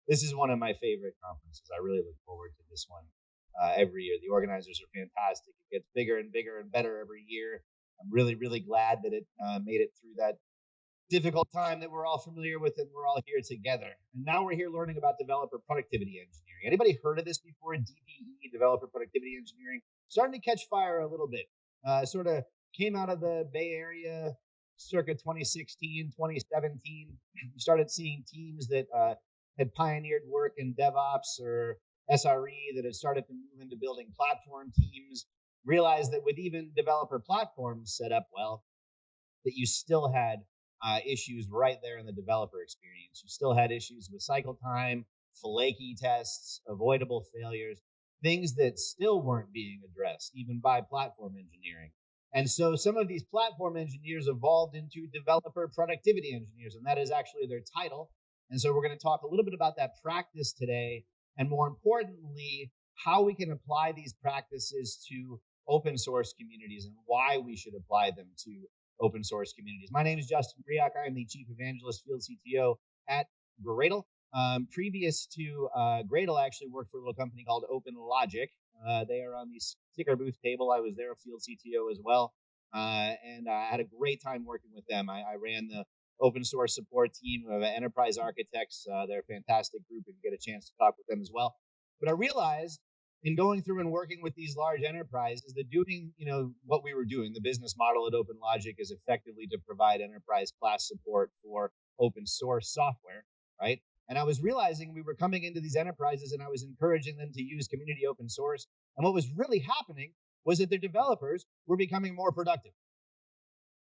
This is one of my favorite conferences. I really look forward to this one every year. The organizers are fantastic. It gets bigger and bigger and better every year. I'm really, really glad that it made it through that difficult time that we're all familiar with, and we're all here together. And now we're here learning about developer productivity engineering. Anybody heard of this before? DPE, developer productivity engineering, starting to catch fire a little bit. Sort of came out of the Bay Area circa 2016, 2017. You started seeing teams that had pioneered work in DevOps or SRE that had started to move into building platform teams, realized that with even developer platforms set up well, that you still had issues right there in the developer experience. You still had issues with cycle time, flaky tests, avoidable failures, things that still weren't being addressed, even by platform engineering. And so some of these platform engineers evolved into developer productivity engineers, and that is actually their title. And so we're going to talk a little bit about that practice today, and more importantly, how we can apply these practices to open source communities and why we should apply them to open source communities. My name is Justin Reock. I am the Chief Evangelist Field CTO at Gradle. Previous to Gradle, I actually worked for a little company called Open Logic. They are on the sticker booth table. I was their field CTO as well. And I had a great time working with them. I ran the open source support team of enterprise architects. They're a fantastic group, and you get a chance to talk with them as well. But I realized in going through and working with these large enterprises that doing, what we were doing, the business model at Open Logic is effectively to provide enterprise class support for open source software, right? And I was realizing we were coming into these enterprises and I was encouraging them to use community open source. And what was really happening was that their developers were becoming more productive,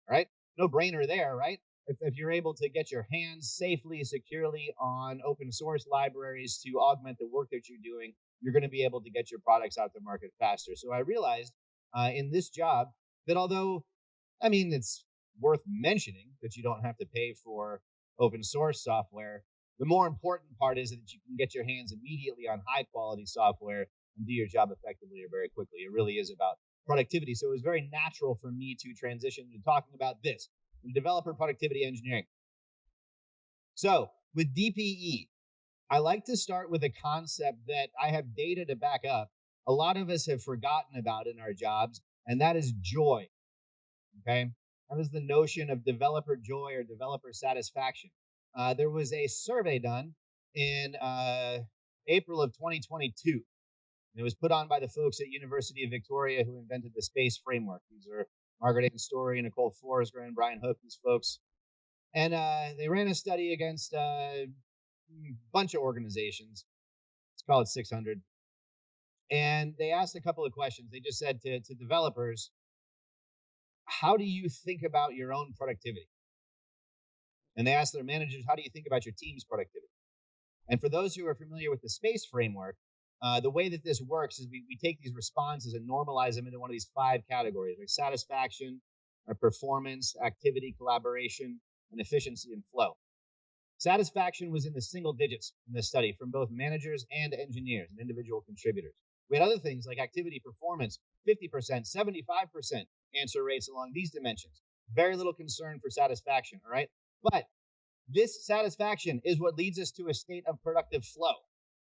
right? No brainer there, right? If you're able to get your hands safely, securely on open source libraries to augment the work that you're doing, you're going to be able to get your products out to market faster. So I realized in this job that although, it's worth mentioning that you don't have to pay for open source software, the more important part is that you can get your hands immediately on high quality software and do your job effectively or very quickly. It really is about productivity. So it was very natural for me to transition to talking about this, developer productivity engineering. So with DPE, I like to start with a concept that I have data to back up. A lot of us have forgotten about in our jobs, and that is joy. Okay? That is the notion of developer joy or developer satisfaction. There was a survey done in April of 2022. It was put on by the folks at University of Victoria who invented the space framework. These are Margaret A. Story, Nicole Forsgren, Brian Hook, these folks. And they ran a study against a bunch of organizations. Let's call it 600. And they asked a couple of questions. They just said to developers, how do you think about your own productivity? And they asked their managers, how do you think about your team's productivity? And for those who are familiar with the space framework, the way that this works is we take these responses and normalize them into one of these 5 categories, like satisfaction, performance, activity, collaboration, and efficiency and flow. Satisfaction was in the single digits in this study from both managers and engineers and individual contributors. We had other things like activity performance, 50%, 75% answer rates along these dimensions. Very little concern for satisfaction, all right? But this satisfaction is what leads us to a state of productive flow,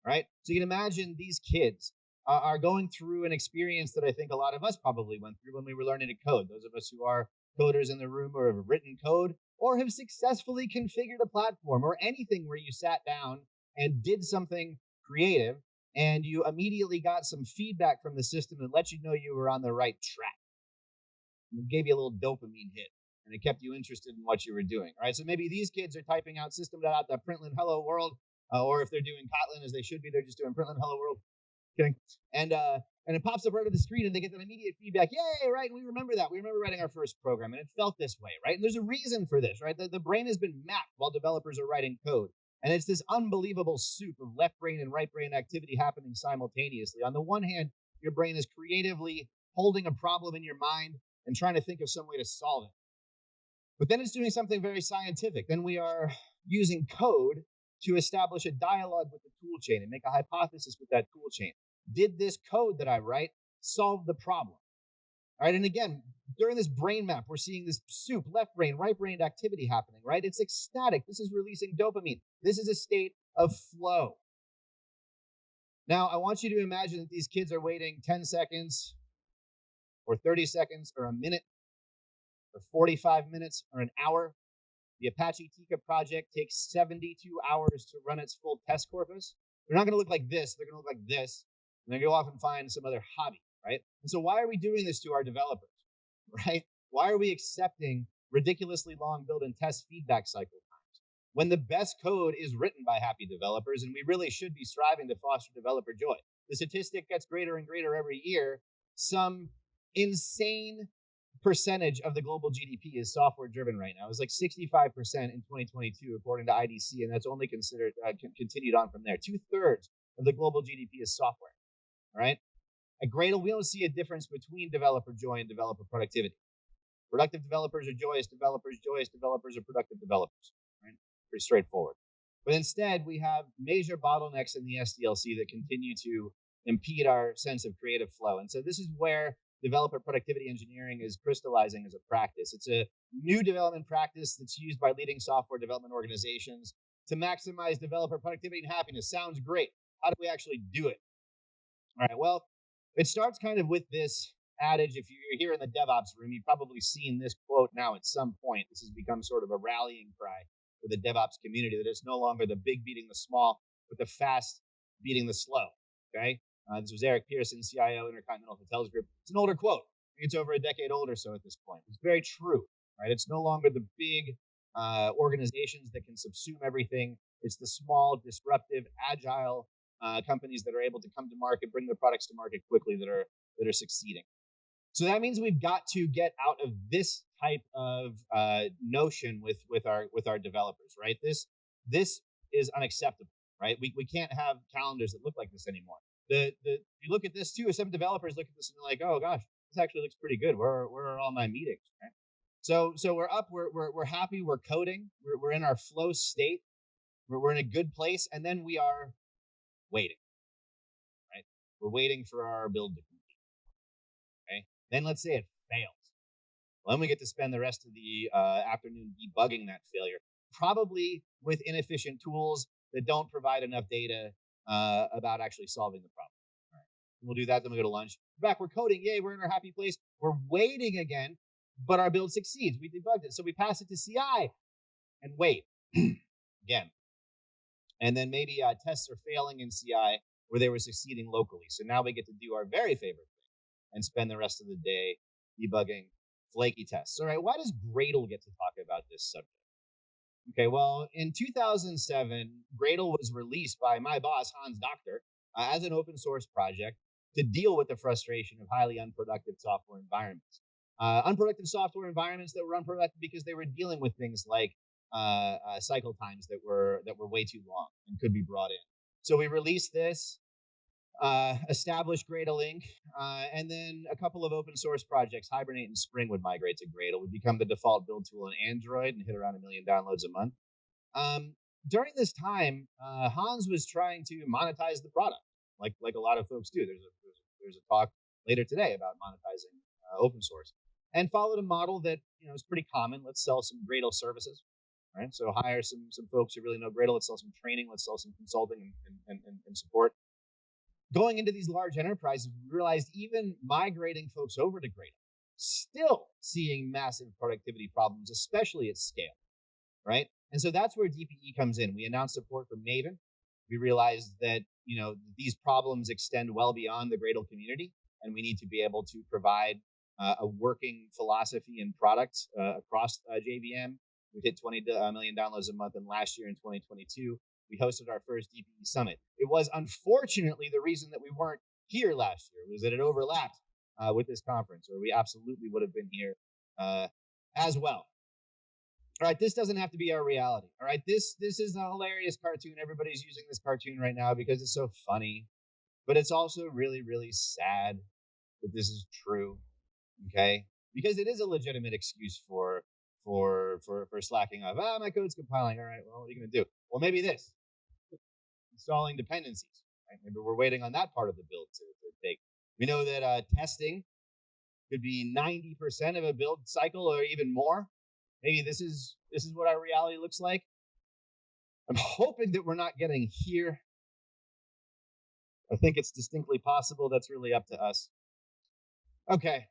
right? So you can imagine these kids are going through an experience that I think a lot of us probably went through when we were learning to code. Those of us who are coders in the room or have written code or have successfully configured a platform or anything where you sat down and did something creative and you immediately got some feedback from the system that let you know you were on the right track. It gave you a little dopamine hit and it kept you interested in what you were doing. All right. So maybe these kids are typing out system.out.println hello world, or if they're doing Kotlin as they should be, they're just doing println hello world. Kidding. And it pops up right on the screen and they get that immediate feedback. Yay, right? And we remember that. We remember writing our first program and it felt this way, right? And there's a reason for this, right? The brain has been mapped while developers are writing code. And it's this unbelievable soup of left brain and right brain activity happening simultaneously. On the one hand, your brain is creatively holding a problem in your mind and trying to think of some way to solve it. But then it's doing something very scientific. Then we are using code to establish a dialogue with the tool chain and make a hypothesis with that tool chain. Did this code that I write solve the problem? All right. And again, during this brain map, we're seeing this soup, left brain, right brain activity happening, right? It's ecstatic. This is releasing dopamine. This is a state of flow. Now, I want you to imagine that these kids are waiting 10 seconds or 30 seconds or a minute or 45 minutes or an hour. The Apache Tika project takes 72 hours to run its full test corpus. They're not going to look like this. They're going to look like this. And then go off and find some other hobby, right? And so why are we doing this to our developers, right? Why are we accepting ridiculously long build and test feedback cycle times when the best code is written by happy developers, and we really should be striving to foster developer joy? The statistic gets greater and greater every year. Some insane percentage of the global GDP is software driven right now. It's like 65% in 2022, according to IDC, and that's only considered continued on from there. 2/3 of the global GDP is software. All right. At Gradle, we don't see a difference between developer joy and developer productivity. Productive developers are joyous developers are productive developers. Right? Pretty straightforward. But instead, we have major bottlenecks in the SDLC that continue to impede our sense of creative flow. And so this is where developer productivity engineering is crystallizing as a practice. It's a new development practice that's used by leading software development organizations to maximize developer productivity and happiness. Sounds great. How do we actually do it? All right, well, it starts kind of with this adage. If you're here in the DevOps room, you've probably seen this quote now at some point. This has become sort of a rallying cry for the DevOps community, that it's no longer the big beating the small, but the fast beating the slow, okay? This was Eric Pearson, CIO, Intercontinental Hotels Group. It's an older quote. It's over a decade old or so at this point. It's very true, right? It's no longer the big organizations that can subsume everything. It's the small, disruptive, agile companies that are able to come to market, bring their products to market quickly, that are succeeding. So that means we've got to get out of this type of notion with our developers, right? This is unacceptable, right? We can't have calendars that look like this anymore. You look at this too. Some developers look at this and they're like, "Oh gosh, this actually looks pretty good. Where are all my meetings?" Right? So we're up. We're happy. We're coding. We're in our flow state. We're in a good place, and then we are waiting. Right? We're waiting for our build to complete. Okay. Then let's say it fails. Well, then we get to spend the rest of the afternoon debugging that failure, probably with inefficient tools that don't provide enough data about actually solving the problem. All right. We'll do that, then we go to lunch. Back, we're coding. Yay, we're in our happy place. We're waiting again, but our build succeeds. We debugged it. So we pass it to CI and wait again. And then maybe tests are failing in CI where they were succeeding locally. So now we get to do our very favorite thing and spend the rest of the day debugging flaky tests. All right, why does Gradle get to talk about this subject? Okay, well, in 2007, Gradle was released by my boss, Hans Doctor, as an open source project to deal with the frustration of highly unproductive software environments. Unproductive software environments that were unproductive because they were dealing with things like cycle times that were way too long and could be brought in. So we released this, established Gradle Inc., and then a couple of open source projects, Hibernate and Spring, would migrate to Gradle, would become the default build tool on Android and hit around 1 million downloads a month. During this time, Hans was trying to monetize the product, like a lot of folks do. There's a talk later today about monetizing open source, and followed a model that is pretty common. Let's sell some Gradle services. Right, so hire some folks who really know Gradle. Let's sell some training. Let's sell some consulting and support. Going into these large enterprises, we realized even migrating folks over to Gradle, still seeing massive productivity problems, especially at scale, right? And so that's where DPE comes in. We announced support for Maven. We realized that these problems extend well beyond the Gradle community, and we need to be able to provide a working philosophy and product across JVM. We hit 20 million downloads a month, and last year in 2022, we hosted our first DPE Summit. It was unfortunately the reason that we weren't here last year, was that it overlapped with this conference, or we absolutely would have been here as well. All right, this doesn't have to be our reality. All right, this is a hilarious cartoon. Everybody's using this cartoon right now because it's so funny, but it's also really, really sad that this is true. Okay, because it is a legitimate excuse for slacking off. My code's compiling. All right, well, what are you going to do? Well, maybe this, installing dependencies. Right? Maybe we're waiting on that part of the build to take. We know that testing could be 90% of a build cycle or even more. Maybe this is what our reality looks like. I'm hoping that we're not getting here. I think it's distinctly possible. That's really up to us. Okay.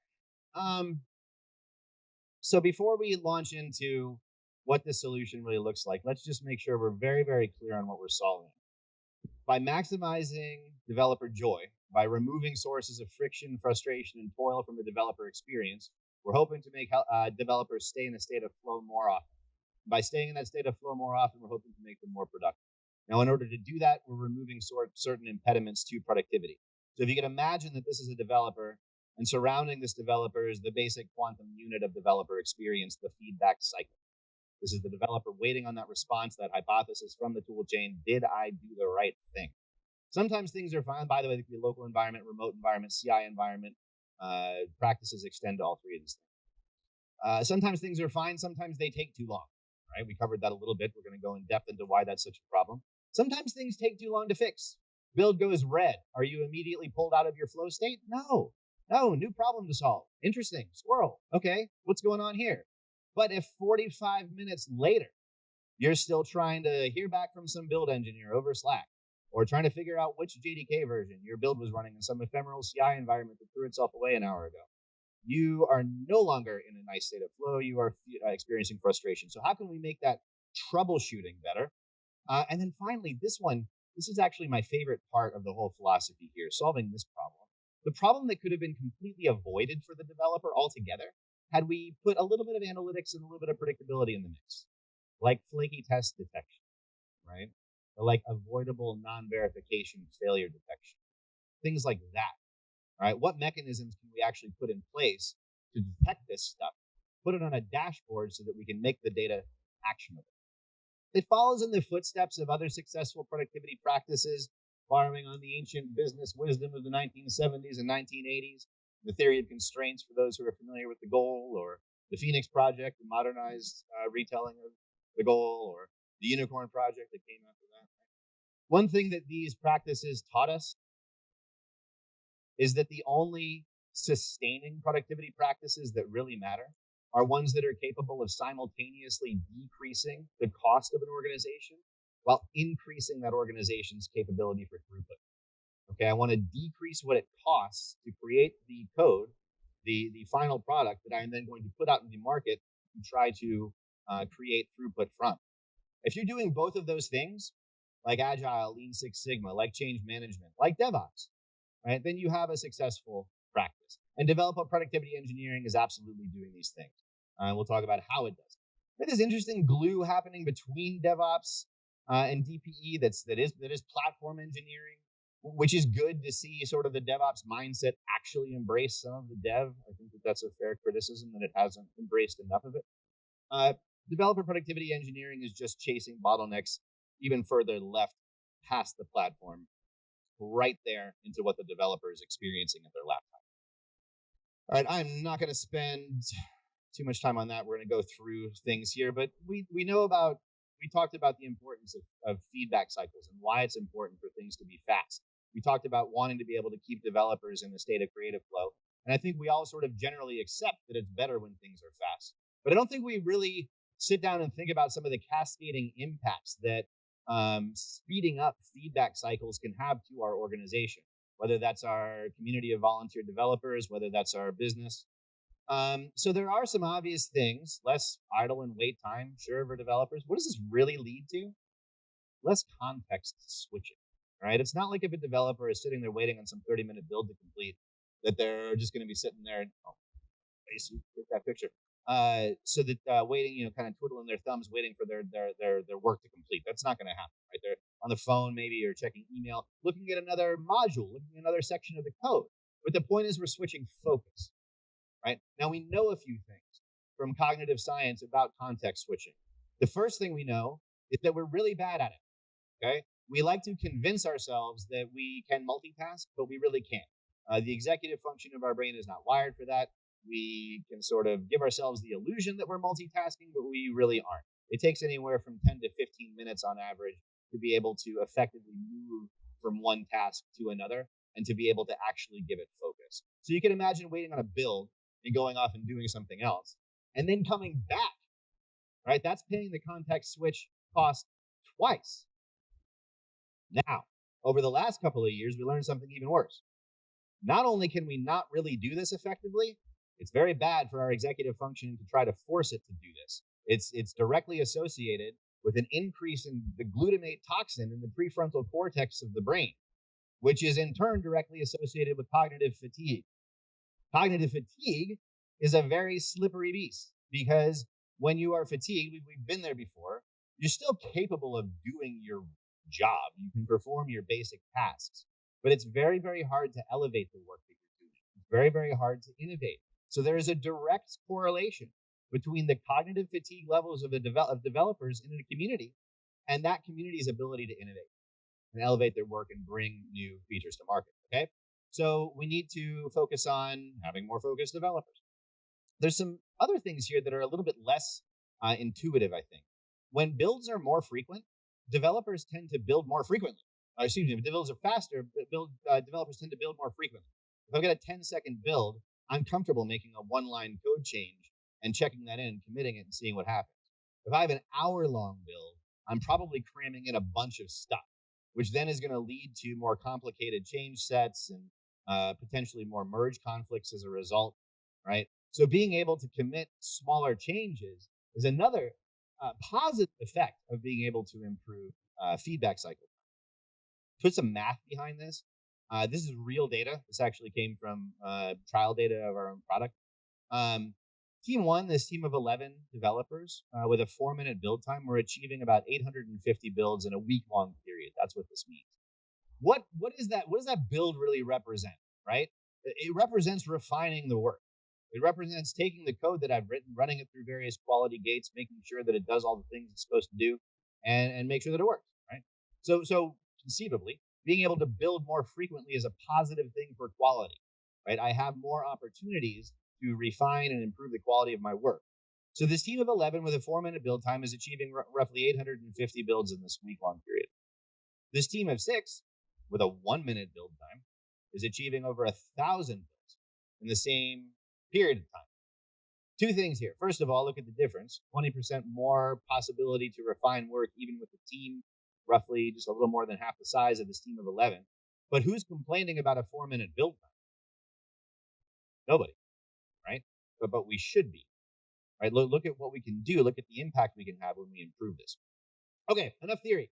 Um, so before we launch into what the solution really looks like, let's just make sure we're very, very clear on what we're solving. By maximizing developer joy, by removing sources of friction, frustration, and toil from the developer experience, we're hoping to make developers stay in a state of flow more often. By staying in that state of flow more often, we're hoping to make them more productive. Now, in order to do that, we're removing certain impediments to productivity. So if you can imagine that this is a developer, and surrounding this developer is the basic quantum unit of developer experience, the feedback cycle. This is the developer waiting on that response, that hypothesis from the tool chain. Did I do the right thing? Sometimes things are fine. By the way, it could be a local environment, remote environment, CI environment. Practices extend to all three of these things. Sometimes things are fine. Sometimes they take too long. Right? We covered that a little bit. We're going to go in depth into why that's such a problem. Sometimes things take too long to fix. Build goes red. Are you immediately pulled out of your flow state? No, new problem to solve. Interesting, squirrel. Okay, what's going on here? But if 45 minutes later, you're still trying to hear back from some build engineer over Slack, or trying to figure out which JDK version your build was running in some ephemeral CI environment that threw itself away an hour ago, you are no longer in a nice state of flow. You are experiencing frustration. So how can we make that troubleshooting better? And then finally, this is actually my favorite part of the whole philosophy here, solving this problem. The problem that could have been completely avoided for the developer altogether had we put a little bit of analytics and a little bit of predictability in the mix, like flaky test detection, right? Or like avoidable non-verification failure detection, things like that, right? What mechanisms can we actually put in place to detect this stuff, put it on a dashboard so that we can make the data actionable? It follows in the footsteps of other successful productivity practices, borrowing on the ancient business wisdom of the 1970s and 1980s, the theory of constraints for those who are familiar with the goal, or the Phoenix Project, the modernized retelling of the goal, or the Unicorn Project that came after that. One thing that these practices taught us is that the only sustaining productivity practices that really matter are ones that are capable of simultaneously decreasing the cost of an organization while increasing that organization's capability for throughput. Okay, I want to decrease what it costs to create the code, the final product that I am then going to put out in the market and try to create throughput from. If you're doing both of those things, like Agile, Lean Six Sigma, like change management, like DevOps, right, then you have a successful practice. And developer productivity engineering is absolutely doing these things. We'll talk about how it does. There's interesting glue happening between DevOps and DPE that is platform engineering, which is good to see sort of the DevOps mindset actually embrace some of the dev. I think that's a fair criticism that it hasn't embraced enough of it. Developer productivity engineering is just chasing bottlenecks even further left past the platform, right there into what the developer is experiencing at their laptop. All right, I'm not going to spend too much time on that. We're going to go through things here, but we talked about the importance of feedback cycles and why it's important for things to be fast. We talked about wanting to be able to keep developers in a state of creative flow. And I think we all sort of generally accept that it's better when things are fast. But I don't think we really sit down and think about some of the cascading impacts that speeding up feedback cycles can have to our organization, whether that's our community of volunteer developers, whether that's our business. So there are some obvious things: less idle and wait time, sure, for developers. What does this really lead to? Less context switching, right? It's not like if a developer is sitting there waiting on some 30-minute build to complete, that they're just going to be sitting there and, get that picture. So that waiting, kind of twiddling their thumbs, waiting for their work to complete. That's not going to happen, right? They're on the phone, maybe, or checking email, looking at another module, looking at another section of the code. But the point is, we're switching focus, right? Now, we know a few things from cognitive science about context switching. The first thing we know is that we're really bad at it, okay? We like to convince ourselves that we can multitask, but we really can't. The executive function of our brain is not wired for that. We can sort of give ourselves the illusion that we're multitasking, but we really aren't. It takes anywhere from 10 to 15 minutes on average to be able to effectively move from one task to another and to be able to actually give it focus. So you can imagine waiting on a build and going off and doing something else and then coming back, right? That's paying the context switch cost twice. Now, Over the last couple of years, we learned something even worse. Not only can we not really do this effectively, it's very bad for our executive functioning to try to force it to do this. It's directly associated with an increase in the glutamate toxin in the prefrontal cortex of the brain, which is in turn directly associated with cognitive fatigue. Cognitive fatigue is a very slippery beast because when you are fatigued, we've been there before, you're still capable of doing your job. You can perform your basic tasks, but it's very, very hard to elevate the work that you're doing. It's very, very hard to innovate. So there is a direct correlation between the cognitive fatigue levels of developers in a community and that community's ability to innovate and elevate their work and bring new features to market. Okay. So we need to focus on having more focused developers. There's some other things here that are a little bit less intuitive, I think. When builds are more frequent, developers tend to build more frequently. Excuse me, if builds are faster, developers tend to build more frequently. If I've got a 10-second build, I'm comfortable making a one-line code change and checking that in and committing it and seeing what happens. If I have an hour-long build, I'm probably cramming in a bunch of stuff, which then is going to lead to more complicated change sets and potentially more merge conflicts as a result, right? So being able to commit smaller changes is another positive effect of being able to improve feedback cycle. Put some math behind this. This is real data. This actually came from trial data of our own product. Team one, this team of 11 developers with a 4-minute build time, we're achieving about 850 builds in a week-long period. That's what this means. What is that? What does that build really represent, right? It represents refining the work. It represents taking the code that I've written, running it through various quality gates, making sure that it does all the things it's supposed to do, and make sure that it works, right? So conceivably, being able to build more frequently is a positive thing for quality, right? I have more opportunities to refine and improve the quality of my work. So this team of 11 with a 4-minute build time is achieving roughly 850 builds in this week-long period. This team of 6 with a 1-minute build time is achieving over 1,000 builds in the same period of time. Two things here. First of all, look at the difference. 20% more possibility to refine work, even with a team roughly just a little more than half the size of this team of 11. But who's complaining about a 4-minute build time? Nobody, right? But we should be, right? Look at what we can do. Look at the impact we can have when we improve this. Okay, enough theory.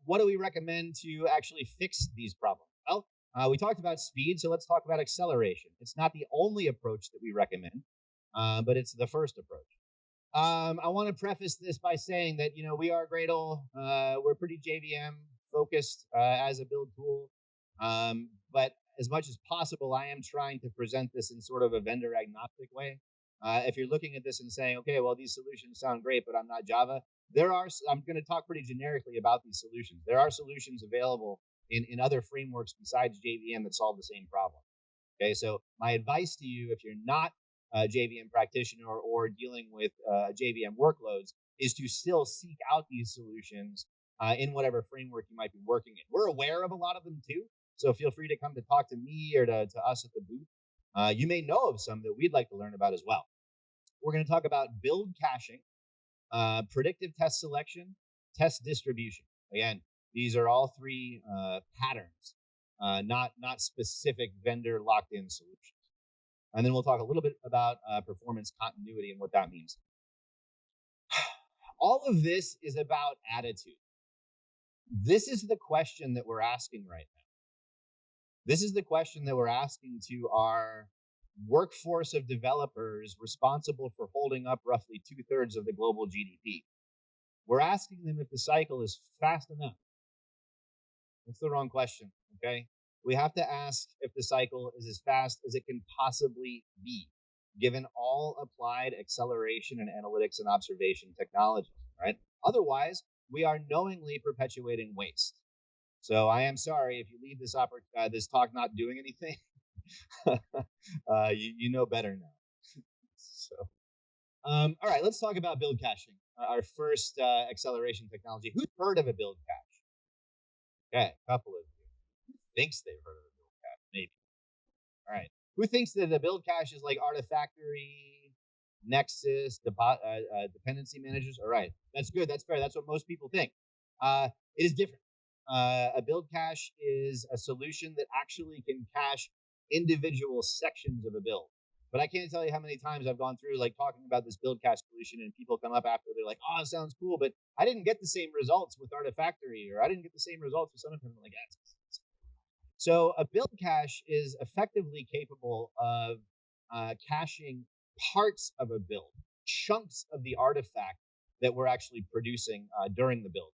What do we recommend to actually fix these problems? Well, we talked about speed, so let's talk about acceleration. It's not the only approach that we recommend, but it's the first approach. I want to preface this by saying that, we are Gradle. We're pretty JVM focused as a build tool. But as much as possible, I am trying to present this in sort of a vendor agnostic way. If you're looking at this and saying, okay, well, these solutions sound great, but I'm not Java, I'm going to talk pretty generically about these solutions. There are solutions available in other frameworks besides JVM that solve the same problem. Okay, so my advice to you, if you're not a JVM practitioner or dealing with JVM workloads, is to still seek out these solutions in whatever framework you might be working in. We're aware of a lot of them too, so feel free to come to talk to me or to us at the booth. You may know of some that we'd like to learn about as well. We're going to talk about build caching, predictive test selection, test distribution. Again, these are all three patterns, not specific vendor locked-in solutions. And then we'll talk a little bit about performance continuity and what that means. All of this is about attitude. This is the question that we're asking right now. This is the question that we're asking to our workforce of developers responsible for holding up roughly 2/3 of the global GDP. We're asking them if the cycle is fast enough. That's the wrong question, okay? We have to ask if the cycle is as fast as it can possibly be, given all applied acceleration and analytics and observation technologies, right? Otherwise, we are knowingly perpetuating waste. So I am sorry if you leave this talk not doing anything. You know better now. So, all right, let's talk about build caching, our first acceleration technology. Who's heard of a build cache? Okay, a couple of you. Who thinks they've heard of a build cache? Maybe. All right. Who thinks that a build cache is like Artifactory, Nexus, dependency managers? All right, that's good. That's fair. That's what most people think. It is different. A build cache is a solution that actually can cache individual sections of a build. But I can't tell you how many times I've gone through like talking about this build cache solution, and people come up after, they're like, "Oh, it sounds cool, but I didn't get the same results with Artifactory, or I didn't get the same results with something." I'm like, so a build cache is effectively capable of caching parts of a build, chunks of the artifact that we're actually producing during the build.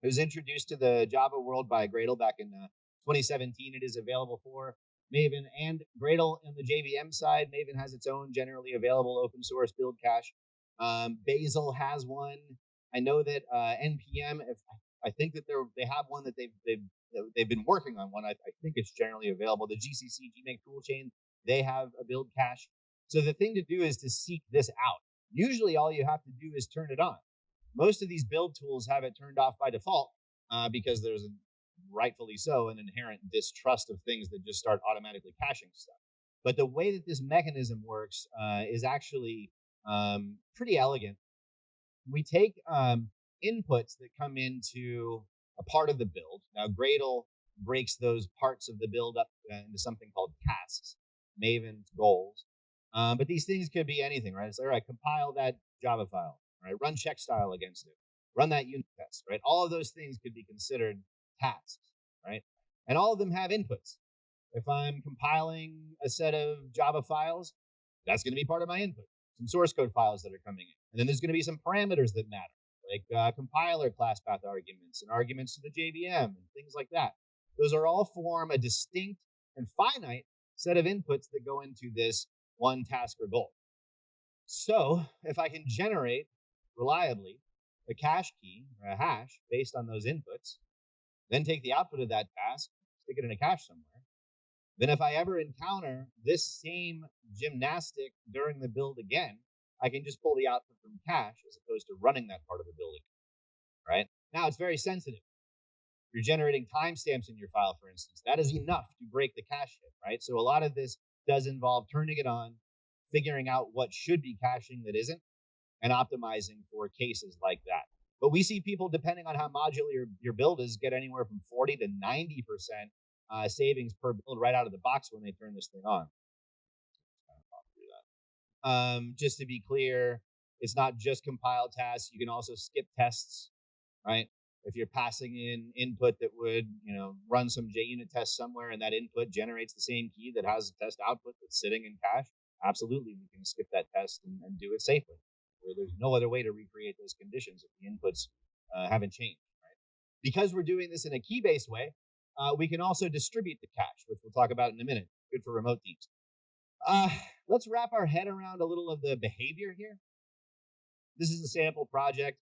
It was introduced to the Java world by Gradle back in 2017. It is available for Maven and Gradle on the JVM side. Maven has its own generally available open source build cache. Bazel has one. I know that NPM, I think that they have one that they've been working on one. I think it's generally available. The GCC GMake toolchain, they have a build cache. So the thing to do is to seek this out. Usually all you have to do is turn it on. Most of these build tools have it turned off by default because there's, rightfully so, an inherent distrust of things that just start automatically caching stuff. But the way that this mechanism works is actually pretty elegant. We take inputs that come into a part of the build. Now, Gradle breaks those parts of the build up into something called tasks, Maven's goals. But these things could be anything, right? It's like, all right, compile that Java file, right? Run check style against it, run that unit test, right? All of those things could be considered tasks, right? And all of them have inputs. If I'm compiling a set of Java files, that's going to be part of my input. Some source code files that are coming in. And then there's going to be some parameters that matter, like compiler class path arguments and arguments to the JVM and things like that. Those are all form a distinct and finite set of inputs that go into this one task or goal. So if I can generate reliably a cache key or a hash based on those inputs, then take the output of that task, stick it in a cache somewhere, then if I ever encounter this same gymnastic during the build again, I can just pull the output from cache as opposed to running that part of the build again, right? Now, it's very sensitive. You're generating timestamps in your file, for instance. That is enough to break the cache hit, right? So a lot of this does involve turning it on, figuring out what should be caching that isn't, and optimizing for cases like that. But we see people, depending on how modular your build is, get anywhere from 40 to 90% savings per build right out of the box when they turn this thing on. Just to be clear, it's not just compile tasks. You can also skip tests, right? If you're passing in input that would, run some JUnit test somewhere, and that input generates the same key that has a test output that's sitting in cache, absolutely, we can skip that test and do it safely. Where there's no other way to recreate those conditions if the inputs haven't changed, right? Because we're doing this in a key-based way, we can also distribute the cache, which we'll talk about in a minute. Good for remote teams. Let's wrap our head around a little of the behavior here. This is a sample project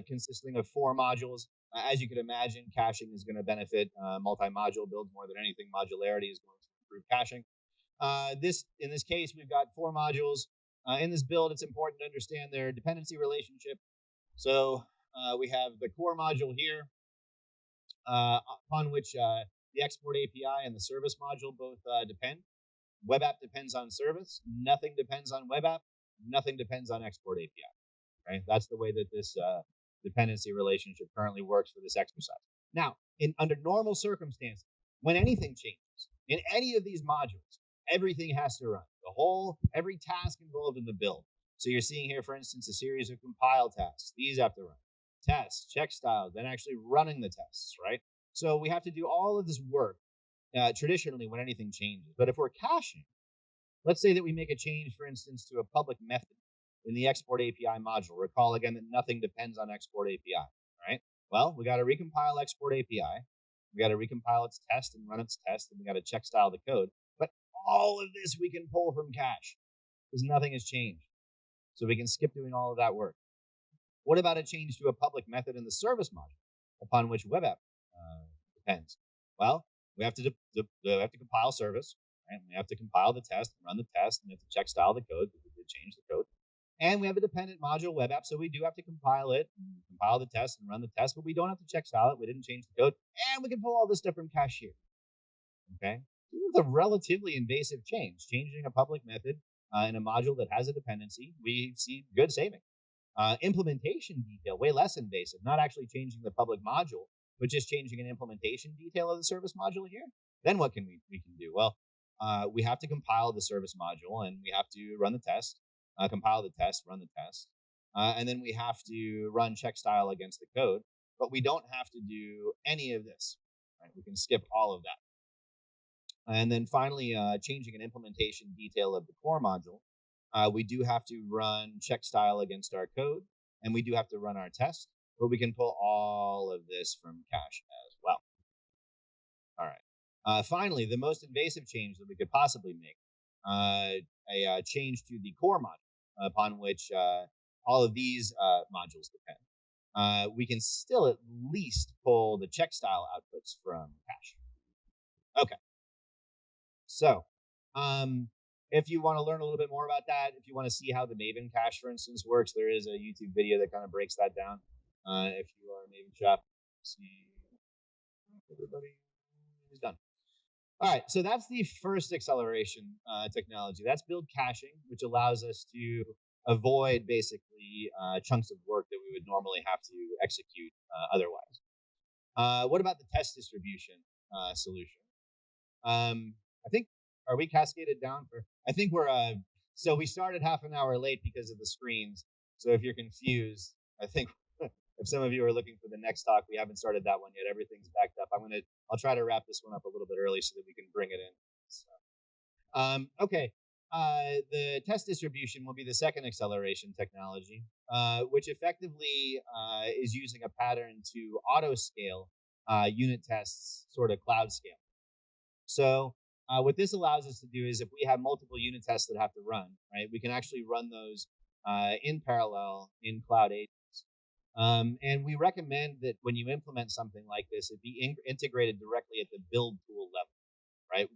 consisting of 4 modules. As you can imagine, caching is going to benefit multi-module builds more than anything. Modularity is going to improve caching. In this case, we've got 4 modules. In this build, it's important to understand their dependency relationship. So we have the core module here, upon which the export API and the service module both depend. Web app depends on service. Nothing depends on web app. Nothing depends on export API. Right? That's the way that this dependency relationship currently works for this exercise. Now, under normal circumstances, when anything changes in any of these modules, everything has to run. Every task involved in the build. So you're seeing here, for instance, a series of compile tasks. These have to run. Tests, check style, then actually running the tests, right? So we have to do all of this work traditionally when anything changes. But if we're caching, let's say that we make a change, for instance, to a public method in the export API module. Recall again that nothing depends on export API, right? Well, we got to recompile export API. We got to recompile its test and run its test, and we got to check style the code. But all of this we can pull from cache because nothing has changed. So we can skip doing all of that work. What about a change to a public method in the service module upon which web app depends? Well, we have to compile service, right? We have to compile the test and run the test, and we have to check style the code because we did change the code. And we have a dependent module web app, so we do have to compile it, compile the test, and run the test, but we don't have to check style it. We didn't change the code, and we can pull all this stuff from cache here. Okay? It's a relatively invasive change. Changing a public method in a module that has a dependency, we see good saving. Implementation detail, way less invasive, not actually changing the public module, but just changing an implementation detail of the service module here, then what can we can do? Well, we have to compile the service module, and we have to run the test, compile the test, run the test, and then we have to run check style against the code. But we don't have to do any of this. Right? We can skip all of that. And then finally, changing an implementation detail of the core module, we do have to run check style against our code, and we do have to run our test, but we can pull all of this from cache as well. All right. Finally, the most invasive change that we could possibly make, a change to the core module, upon which all of these modules depend. We can still at least pull the check style outputs from cache. Okay. So, if you want to learn a little bit more about that, if you want to see how the Maven cache, for instance, works, there is a YouTube video that kind of breaks that down. If you are a Maven shop, see everybody is done. All right, so that's the first acceleration technology. That's build caching, which allows us to avoid basically chunks of work that we would normally have to execute otherwise. What about the test distribution solution? I think, are we cascaded down for, I think we're, so we started half an hour late because of the screens. So if you're confused, I think if some of you are looking for the next talk, we haven't started that one yet. Everything's backed up. I'll try to wrap this one up a little bit early so that we can bring it in. So, okay. The test distribution will be the second acceleration technology, which effectively is using a pattern to auto scale unit tests, sort of cloud scale. So what this allows us to do is if we have multiple unit tests that have to run, right, we can actually run those in parallel in Cloud Agents. And we recommend that when you implement something like this, it be integrated directly at the build tool level, right?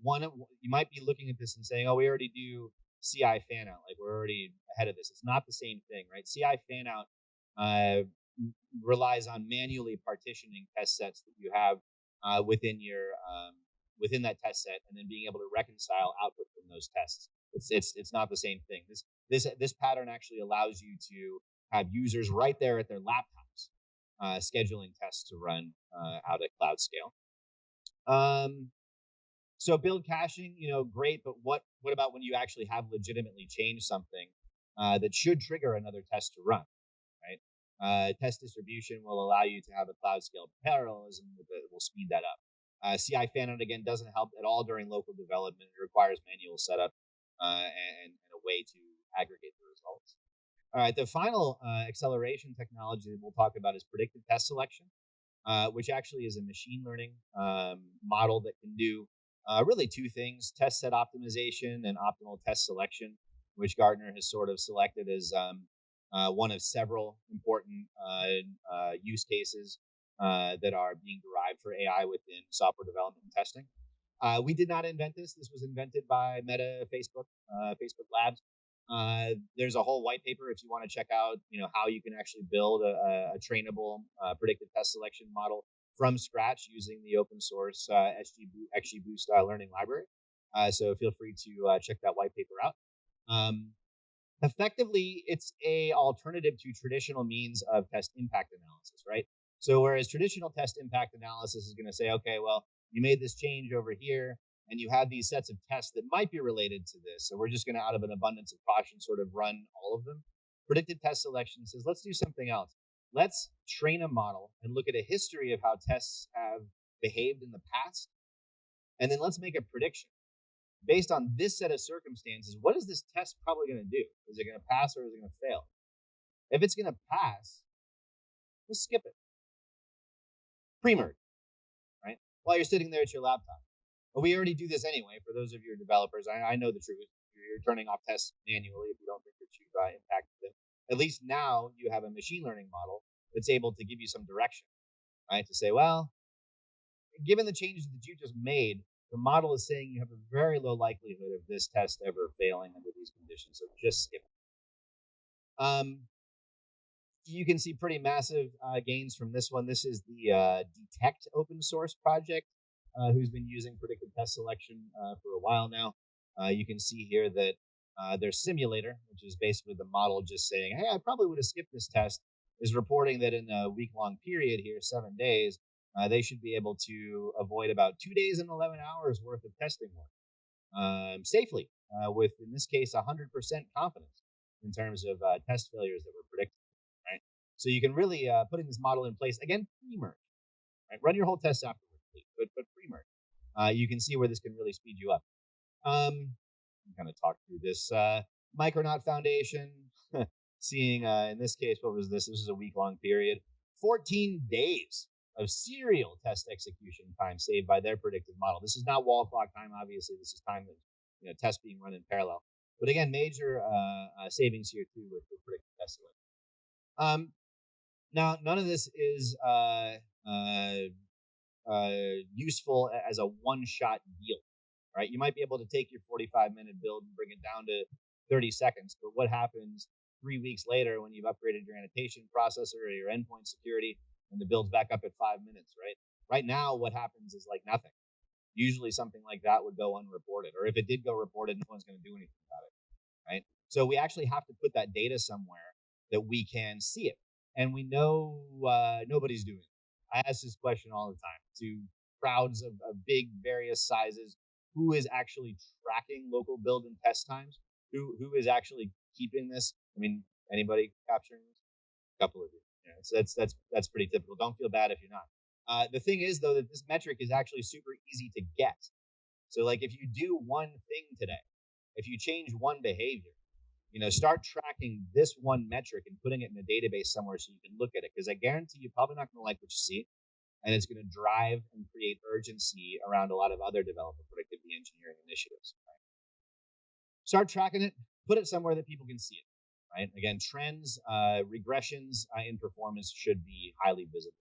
You might be looking at this and saying, oh, we already do CI fan out, like we're already ahead of this. It's not the same thing, right? CI fan out relies on manually partitioning test sets that you have within that test set, and then being able to reconcile output from those tests. It's not the same thing. This pattern actually allows you to have users right there at their laptops scheduling tests to run out at cloud scale. So build caching, great, but what about when you actually have legitimately changed something that should trigger another test to run, right? Test distribution will allow you to have a cloud scale parallelism that will speed that up. CI fanout, again, doesn't help at all during local development. It requires manual setup and a way to aggregate the results. All right, the final acceleration technology that we'll talk about is predictive test selection, which actually is a machine learning model that can do really two things: test set optimization and optimal test selection, which Gartner has sort of selected as one of several important use cases that are being derived for AI within software development and testing. We did not invent this. This was invented by Meta, Facebook Labs. There's a whole white paper if you want to check out, how you can actually build a trainable predictive test selection model from scratch using the open source XGBoost learning library. So feel free to check that white paper out. Effectively, it's a alternative to traditional means of test impact analysis, right? So whereas traditional test impact analysis is going to say, okay, well, you made this change over here, and you have these sets of tests that might be related to this. So we're just going to, out of an abundance of caution, sort of run all of them. Predictive test selection says, let's do something else. Let's train a model and look at a history of how tests have behaved in the past. And then let's make a prediction. Based on this set of circumstances, what is this test probably going to do? Is it going to pass or is it going to fail? If it's going to pass, just skip it. Pre-merge, right? While you're sitting there at your laptop. But we already do this anyway. For those of you who are developers, I know the truth. You're turning off tests manually if you don't think that you've impacted them. At least now you have a machine learning model that's able to give you some direction, right? To say, well, given the changes that you just made, the model is saying you have a very low likelihood of this test ever failing under these conditions. So just skip it. You can see pretty massive gains from this one. This is the Detect open source project, who's been using predictive test selection for a while now. You can see here that their simulator, which is basically the model just saying, hey, I probably would have skipped this test, is reporting that in a week-long period here, 7 days, they should be able to avoid about 2 days and 11 hours worth of testing work safely, with, in this case, 100% confidence in terms of test failures that were predicted, right? So you can really, putting this model in place, again, pre-merge, right? Run your whole test afterwards, please, but pre-merge. You can see where this can really speed you up. Kind of talk through this Micronaut Foundation, seeing, in this case, what was this? This is a week-long period. 14 days of serial test execution time saved by their predictive model. This is not wall clock time, obviously. This is time that tests being run in parallel. But again, major savings here too with predictive test delivery. Now, none of this is useful as a one-shot deal, right? You might be able to take your 45-minute build and bring it down to 30 seconds, but what happens 3 weeks later when you've upgraded your annotation processor or your endpoint security and the build's back up at 5 minutes, right? Right now, what happens is like nothing. Usually something like that would go unreported, or if it did go reported, no one's going to do anything about it, right? So we actually have to put that data somewhere that we can see it, and we know nobody's doing it. I ask this question all the time to crowds of big various sizes. Who is actually tracking local build and test times? Who is actually keeping this? I mean, anybody capturing this? A couple of you. Yeah, so that's pretty typical. Don't feel bad if you're not. The thing is, though, that this metric is actually super easy to get. So, like, if you do one thing today, if you change one behavior, start tracking this one metric and putting it in a database somewhere so you can look at it. Because I guarantee you're probably not going to like what you see, and it's going to drive and create urgency around a lot of other developer productivity engineering initiatives. Right? Start tracking it, put it somewhere that people can see it. Right? Again, trends, regressions in performance should be highly visible.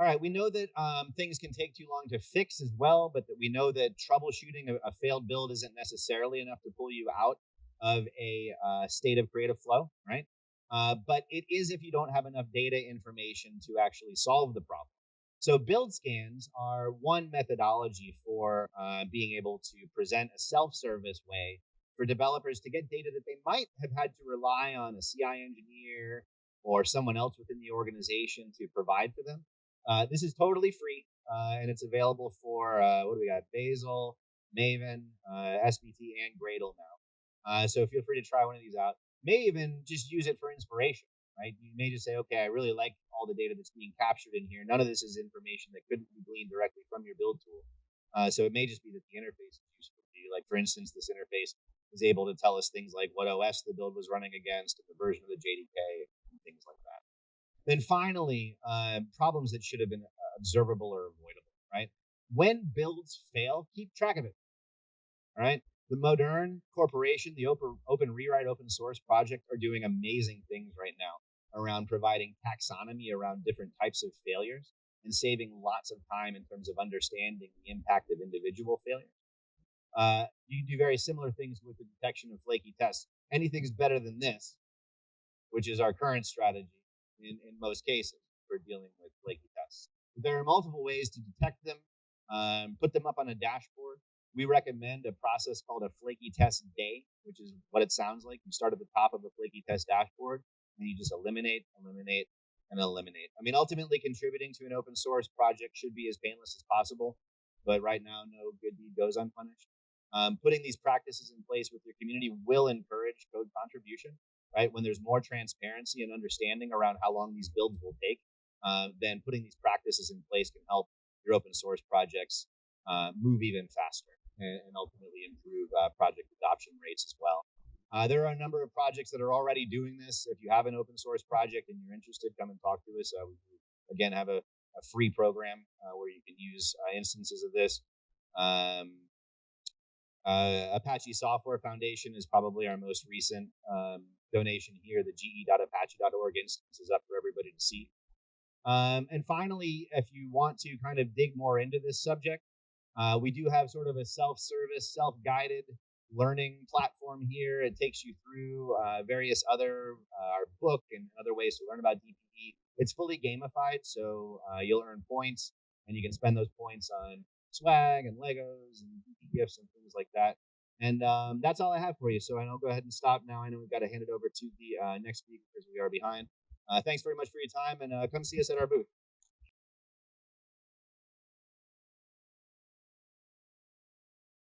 All right, we know that things can take too long to fix as well, but that we know that troubleshooting a failed build isn't necessarily enough to pull you out of a state of creative flow, right? But it is if you don't have enough data information to actually solve the problem. So build scans are one methodology for being able to present a self-service way for developers to get data that they might have had to rely on a CI engineer or someone else within the organization to provide for them. This is totally free, and it's available for, what do we got? Bazel, Maven, SBT, and Gradle now. So feel free to try one of these out. May even just use it for inspiration, right? You may just say, okay, I really like all the data that's being captured in here. None of this is information that couldn't be gleaned directly from your build tool. So it may just be that the interface is useful to you. Like, for instance, this interface is able to tell us things like what OS the build was running against and the version of the JDK and things like that. Then finally, problems that should have been observable or avoidable, right? When builds fail, keep track of it, all right? The Modern Corporation, the Open Rewrite Open Source project are doing amazing things right now around providing taxonomy around different types of failures and saving lots of time in terms of understanding the impact of individual failures. You can do very similar things with the detection of flaky tests. Anything's better than this, which is our current strategy in most cases for dealing with flaky tests. There are multiple ways to detect them, put them up on a dashboard. We recommend a process called a flaky test day, which is what it sounds like. You start at the top of a flaky test dashboard, and you just eliminate, and eliminate. I mean, ultimately, contributing to an open source project should be as painless as possible, but right now, no good deed goes unpunished. Putting these practices in place with your community will encourage code contribution, right? When there's more transparency and understanding around how long these builds will take, then putting these practices in place can help your open source projects move even faster and ultimately improve project adoption rates as well. There are a number of projects that are already doing this. If you have an open source project and you're interested, come and talk to us. We again have a free program where you can use instances of this. Apache Software Foundation is probably our most recent donation here. The ge.apache.org instance is up for everybody to see. And finally, if you want to kind of dig more into this subject, we do have sort of a self-service, self-guided learning platform here. It takes you through various other, our book and other ways to learn about DPD. It's fully gamified, so you'll earn points, and you can spend those points on swag and Legos and gifts and things like that. And that's all I have for you. So I'll go ahead and stop now. I know we've got to hand it over to the next speaker because we are behind. Thanks very much for your time, and come see us at our booth.